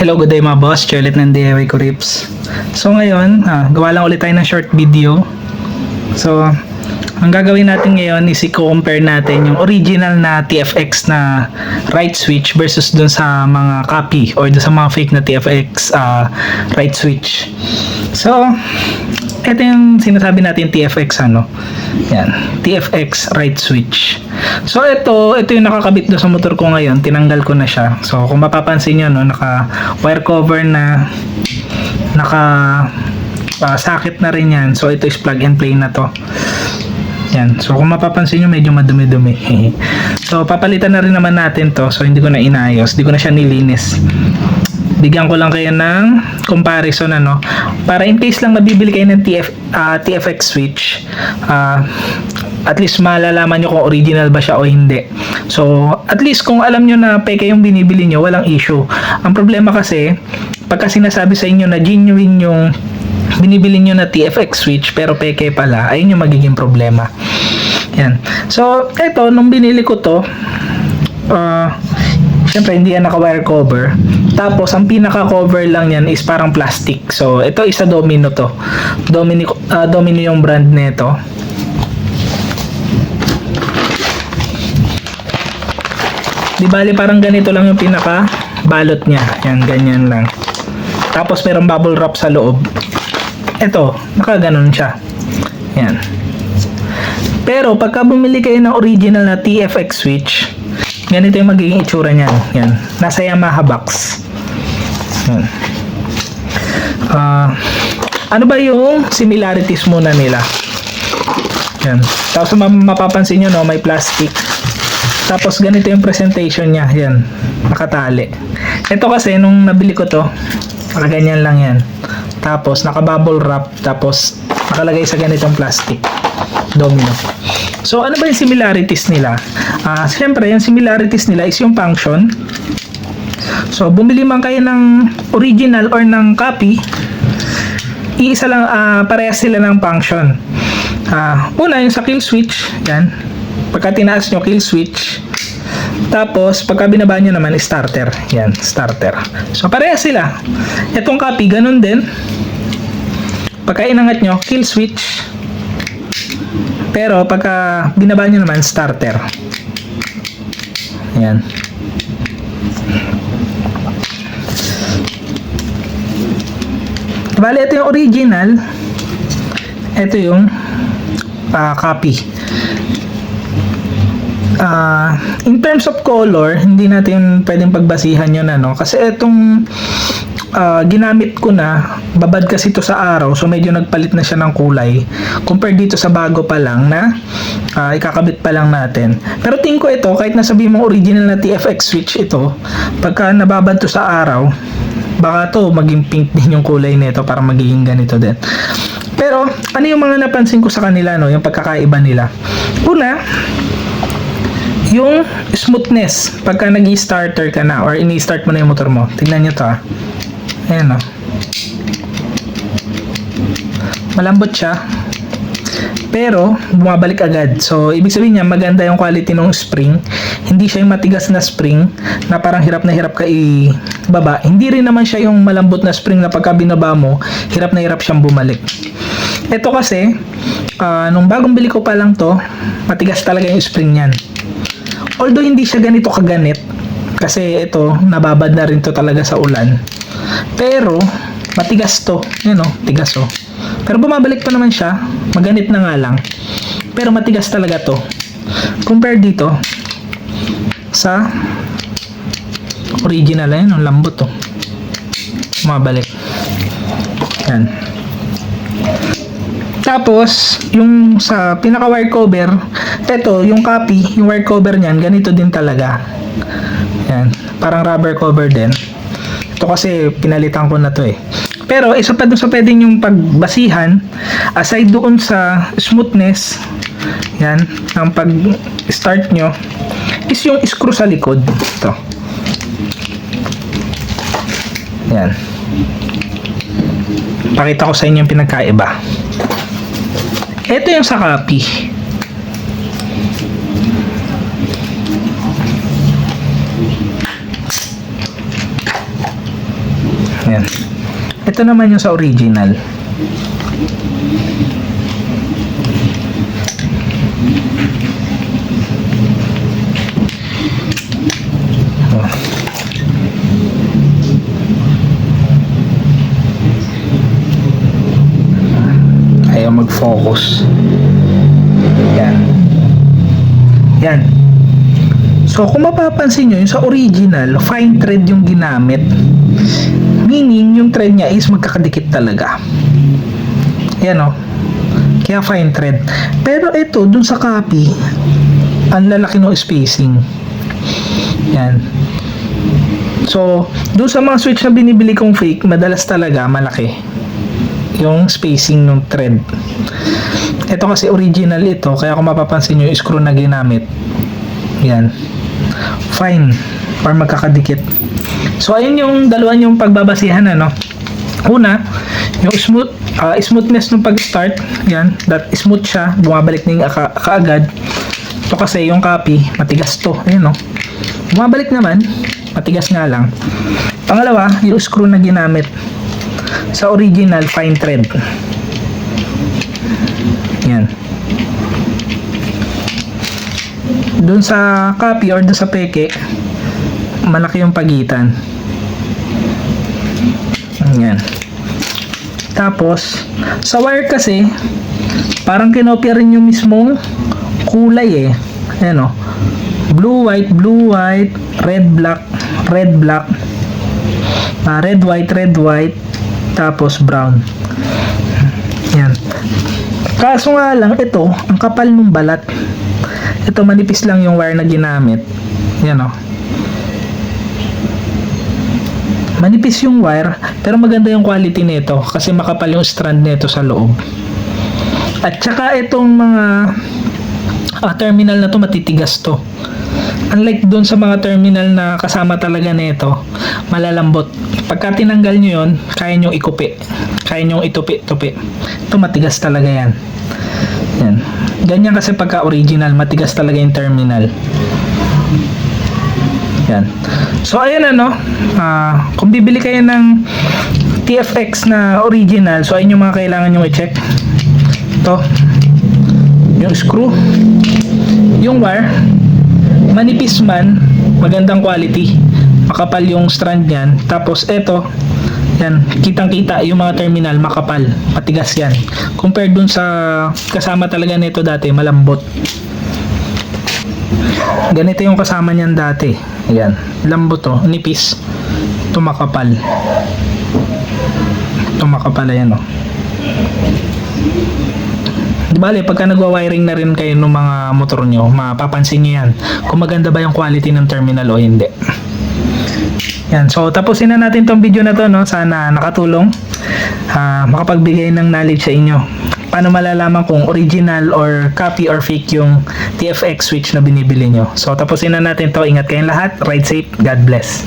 Hello, good day mga boss. Charlotte ng DIY ko Rips. So ngayon, gawa lang ulit tayo ng short video. So, ang gagawin natin ngayon is i-compare natin yung original na TFX na right switch versus dun sa mga copy or dun sa mga fake na TFX right switch. So, ito yung sinasabi natin TFX Yan, TFX right switch. So ito yung nakakabit do sa motor ko ngayon, tinanggal ko na siya. So kung mapapansin niyo naka wire cover na, naka socket na rin yan. So ito is plug and play na to. Yan. So kung mapapansin niyo medyo madumi-dumi. So papalitan na rin naman natin to. So hindi ko na inayos, hindi ko na siya nilinis. Bigyan ko lang kayo ng comparison para in case lang mabibili kayo ng TFX switch, at least malalaman nyo kung original ba siya o hindi. So at least kung alam nyo na peke yung binibili nyo, walang issue. Ang problema kasi pagka sinasabi sa inyo na genuine yung binibili nyo na TFX switch pero peke pala, ayun yung magiging problema. Yan. So eto, nung binili ko to, syempre hindi yan naka-wire cover. Tapos ang pinaka-cover lang yan is parang plastic. So ito isa Domino to. Domino yung brand nito. Di bali parang ganito lang yung pinaka-balot niya. Yan, ganyan lang. Tapos merong bubble wrap sa loob. Ito, nakaganon siya. Yan. Pero pagka bumili kayo ng original na TFX switch, ganito yung magiging itsura niyan. Yan. Nasa Yamaha box. Yan. Ano ba yung similarities muna nila? Yan. Tapos mapapansin nyo, may plastic. Tapos ganito yung presentation niya. Yan. Nakatali. Ito kasi, nung nabili ko to, nakaganyan lang yan. Tapos, naka-bubble wrap. Tapos, nakalagay sa ganitong plastic. Domino. So, ano ba yung similarities nila? Siyempre, yung similarities nila is yung function. So, bumili man kayo ng original or ng copy, iisa lang, parehas sila ng function. Una, yung sa kill switch, yan. Pagka tinaas nyo, kill switch. Tapos, pagka binaba nyo naman, starter. Yan, starter. So, parehas sila. Itong copy, ganun din. Pagka inangat nyo, kill switch. Pero pagka binaba nyo naman, starter. Ayan. Bali, ito yung original. Ito yung copy. In terms of color, hindi natin pwedeng pagbasihan yun kasi itong ginamit ko na, babad kasi ito sa araw, so medyo nagpalit na siya ng kulay compared dito sa bago pa lang na ikakabit pa lang natin. Pero tingin ko ito, kahit nasabihin mong original na TFX switch ito, pagka nababad to sa araw, baka to maging pink din yung kulay nito para magiging ganito din. Pero ano yung mga napansin ko sa kanila, yung pagkakaiba nila? Una, yung smoothness pagka nag-i-starter ka na or ini-start mo na yung motor mo. Tingnan nyo to. Ayan malambot siya, pero bumabalik agad. So ibig sabihin niya maganda yung quality ng spring. Hindi siya yung matigas na spring na parang hirap na hirap ka ibaba. Hindi rin naman siya yung malambot na spring na pagka binaba mo, hirap na hirap siyang bumalik. Ito kasi nung bagong bili ko pa lang to, matigas talaga yung spring niyan. Although hindi siya ganito kaganit, kasi ito nababad na rin to talaga sa ulan. Pero matigas to. Tigas Pero bumabalik pa naman siya. Maganit na nga lang. Pero matigas talaga to. Compare dito sa original. Ang lambot to. Bumabalik. Yan. Tapos, yung sa pinaka wire cover, ito, yung copy, yung wire cover niyan, ganito din talaga. Yan. Parang rubber cover din. Ito kasi pinalitan ko na to Pero isa pa doon sa pwedeng yung pagbasihan, aside doon sa smoothness, yan, ang pag-start nyo, is yung screw sa likod. Ito. Yan. Pakita ko sa inyo yung pinagkaiba. Ito yung sa copy. Yan. Ito naman yung sa original. Ayaw mag-focus. Yan. Yan. So, kung mapapansin nyo, yung sa original, fine thread yung ginamit. Meaning, yung thread niya is magkakadikit talaga. Yan o. Kaya fine thread. Pero ito, dun sa copy, ang lalaki ng spacing. Yan. So, dun sa mga switch na binibili kong fake, madalas talaga malaki yung spacing ng thread. Ito kasi original ito, kaya kung mapapansin nyo, yung screw na ginamit. Yan. Fine. Or magkakadikit. So, ayun yung dalawa yung pagbabasihan, ano. Una, yung smoothness ng pag-start. Yan. That smooth siya. Bumabalik na yung kaagad. Ito kasi yung copy, matigas to. Ayun, no. Bumabalik naman, matigas nga lang. Pangalawa, yung screw na ginamit. Sa original, fine thread. Yan. Doon sa copy or doon sa peke, malaki yung pagitan. Yan. Tapos, sa wire kasi, parang kinopya rin yung mismong kulay eh. Ayan o. Blue, white, red, black, red, white, tapos brown. Yan. Kaso nga lang, ito, ang kapal ng balat. Ito, manipis lang yung wire na ginamit. Yan o. Manipis yung wire, pero maganda yung quality nito kasi makapal yung strand nito sa loob. At saka itong mga terminal na to, matitigas to. Unlike dun sa mga terminal na kasama talaga nito, malalambot. Pagka tinanggal nyo yun, kaya nyo ikupi. Kaya nyo itupi-tupi. Ito matigas talaga yan. Yan. Ganyan kasi pagka original, matigas talaga yung terminal. Yan. So, ayan ano. Kung bibili kayo ng TFX na original, so ayun yung mga kailangan nyo i-check. Ito. Yung screw. Yung wire. Manipis man, magandang quality. Makapal yung strand yan. Tapos eto, yan, kitang-kita yung mga terminal, makapal, matigas yan. Compared dun sa kasama talaga nito dati, malambot. Ganito yung kasama niyan dati. Ayan, lambot to, nipis. Ito makapal. Ito makapal, ayan o. Di bale, pagka nagwa-wiring na rin kayo ng mga motor nyo, mapapansin nyo yan kung maganda ba yung quality ng terminal o hindi. Yan, so tapusin na natin tong video na to, no? Sana nakatulong, makapagbigay ng knowledge sa inyo. Paano malalaman kung original or copy or fake yung TFX switch na binibili nyo. So tapusin na natin to. Ingat kayong lahat. Ride safe. God bless.